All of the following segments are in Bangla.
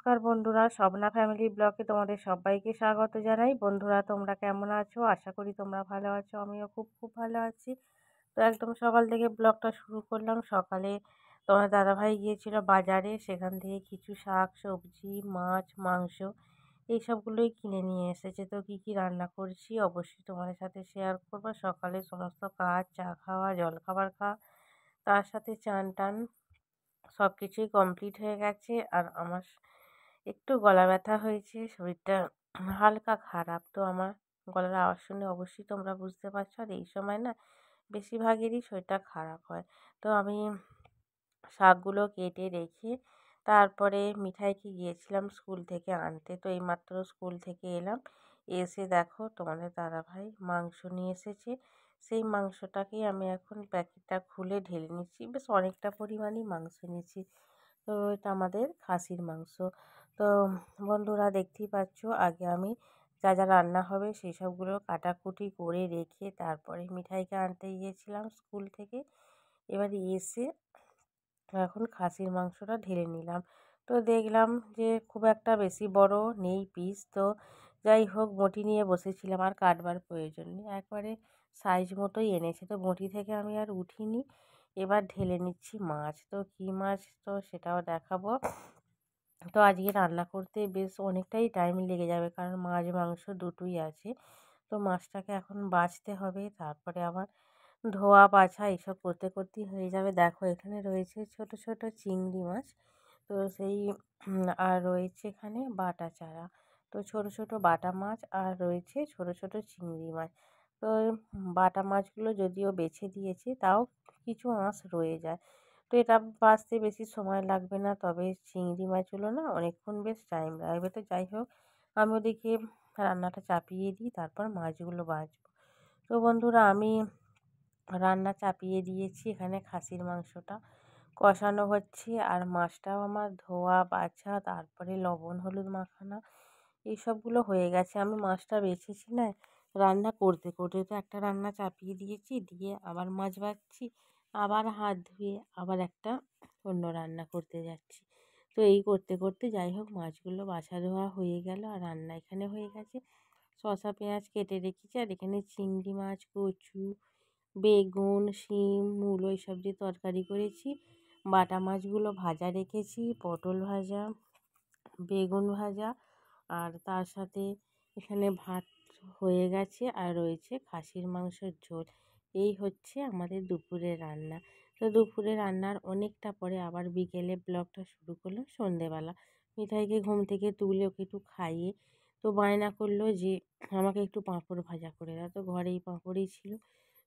নমস্কার বন্ধুরা, স্বপ্না ফ্যামিলি ব্লগে তোমাদের সবাইকে স্বাগত জানাই। বন্ধুরা, তোমরা কেমন আছো? আশা করি তোমরা ভালো আছো। আমিও খুব ভালো আছি। তো একদম সকাল থেকে ব্লগটা শুরু করলাম। সকালে তোমার দাদাভাই গিয়েছিল বাজারে, সেখান থেকে কিছু শাক সবজি মাছ মাংস এইসবগুলোই কিনে নিয়ে এসেছে। তো কী কী রান্না করছি অবশ্যই তোমাদের সাথে শেয়ার করবো। সকালে সমস্ত কাজ, চা খাওয়া, জলখাবার খাওয়া, তার সাথে চান টান সব কিছুই কমপ্লিট হয়ে গেছে। আর আমার একটু গলা ব্যথা হয়েছে, শরীরটা হালকা খারাপ। তো আমার গলার আওয়াজ শুনে অবশ্যই তোমরা বুঝতে পারছো। আর এই সময় না বেশিরভাগেরই শরীরটা খারাপ হয়। তো আমি শাকগুলো কেটে রেখে তারপরে মিঠাইকে গিয়েছিলাম স্কুল থেকে আনতে। তো এইমাত্র স্কুল থেকে এলাম, এসে দেখো তোমাদের দাদাভাই মাংস নিয়ে এসেছে। সেই মাংসটাকেই আমি এখন প্যাকেটটা খুলে ঢেলে নিচ্ছি। বেশ অনেকটা পরিমাণই মাংস নিয়েছি। তো এটা আমাদের খাসির মাংস। তো বন্ধুরা, দেখতেই পাচ্ছ আগে আমি যা যা রান্না হবে সেই সবগুলো কাটাকুটি করে রেখে তারপরে মিঠাইকে আনতে গিয়েছিলাম স্কুল থেকে। এবারে এসে এখন খাসির মাংসটা ঢেলে নিলাম। তো দেখলাম যে খুব একটা বেশি বড় নেই পিস। তো যাই হোক, বঁটি নিয়ে বসেছিলাম, আর কাটবার প্রয়োজন নেই, একবারে সাইজ মতোই এনেছে। তো বঁটি থেকে আমি আর উঠিনি। এবার ঢেলে নিচ্ছি মাছ। তো কী মাছ তো সেটাও দেখাবো। তো আজকে রান্না করতে বেশ অনেকটাই টাইম লেগে যাবে, কারণ মাছ মাংস দুটোই আছে। তো মাছটাকে এখন বাছতে হবে, তারপরে আবার ধোয়া বাছা এইসব করতে করতেই হয়ে যাবে। দেখো এখানে রয়েছে ছোট ছোট চিংড়ি মাছ। তো সেই আর রয়েছে এখানে বাটা চারা। তো ছোট ছোট বাটা মাছ আর রয়েছে ছোট ছোট চিংড়ি মাছ। তো বাটা মাছগুলো যদিও বেছে দিয়েছি, তাও কিছু আঁশ রয়ে যায়। তো এটা বাছতে বেশি সময় লাগবে না, তবে চিংড়ি মাছগুলো না অনেকক্ষণ বেশ টাইম লাগবে। তো যাই হোক, আমি ওদিকে রান্নাটা চাপিয়ে দিই, তারপর মাছগুলো বাছবো। তো বন্ধুরা, আমি রান্না চাপিয়ে দিয়েছি। এখানে খাসির মাংসটা কষানো হচ্ছে, আর মাছটাও আমার ধোয়া বাছা, তারপরে লবণ হলুদ মাখানো এইসবগুলো হয়ে গেছে। আমি মাছটা বেছেছি না রান্না করতে করতে। তো একটা রান্না চাপিয়ে দিয়েছি, দিয়ে আবার মাছ বাছছি, আবার হাত ধুয়ে আবার একটা অন্য রান্না করতে যাচ্ছি। তো এই করতে করতে যাই হোক মাছগুলো বাছা ধোয়া হয়ে গেল, আর রান্না এখানে হয়ে গেছে। শসা পেঁয়াজ কেটে রেখেছি, আর এখানে চিংড়ি মাছ, কচু, বেগুন, শিম, মূলো এইসব দিয়ে তরকারি করেছি। বাটা মাছগুলো ভাজা রেখেছি, পটল ভাজা, বেগুন ভাজা, আর তার সাথে এখানে ভাত হয়ে গেছে, আর রয়েছে খাসির মাংসের ঝোল। এই হচ্ছে আমাদের দুপুরের রান্না। তো দুপুরে রান্নার অনেকটা পরে আবার বিকেলে ব্লগটা শুরু করলাম সন্ধেবেলা। মিঠাইকে ঘুম থেকে তুলে ওকে একটু খাইয়ে তো বায়না করলো যে আমাকে একটু পাঁপড় ভাজা করে দাও। তো ঘরেই পাঁপড়ই ছিল,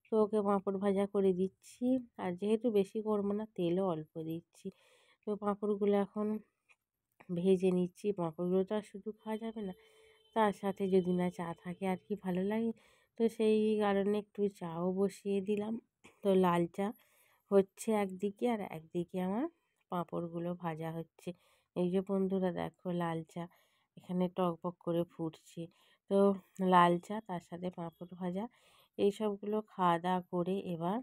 তো ওকে পাঁপড় ভাজা করে দিচ্ছি। আর যেহেতু বেশি করবো না, তেলও অল্প দিচ্ছি। তো পাঁপড়গুলো এখন ভেজে নিচ্ছি। পাঁপড়গুলো তো আর শুধু খাওয়া যাবে না, তার সাথে যদি না চা থাকে আর কি ভালো লাগে। তো সেই কারণে একটু চাও বসিয়ে দিলাম। তো লাল চা হচ্ছে একদিকে, আর একদিকে আমার পাঁপড়গুলো ভাজা হচ্ছে। এই যে বন্ধুরা দেখো, লাল চা এখানে টকবক করে ফুটছে। তো লাল চা তার সাথে পাঁপড় ভাজা এই সবগুলো খাওয়া দাওয়া করে এবার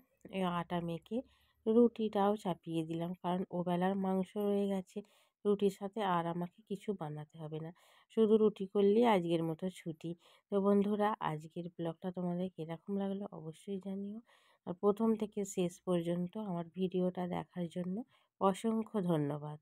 আটা মেখে রুটিটাও চাপিয়ে দিলাম, কারণ ওবেলার মাংস রয়ে গেছে। রুটির সাথে আর আমাকে কিছু বানাতে হবে না, শুধু রুটি করলেই আজকের মতো ছুটি। তো বন্ধুরা, আজকের ব্লগটা তোমাদের কীরকম লাগলো অবশ্যই জানিও। আর প্রথম থেকে শেষ পর্যন্ত আমার ভিডিওটা দেখার জন্য অসংখ্য ধন্যবাদ।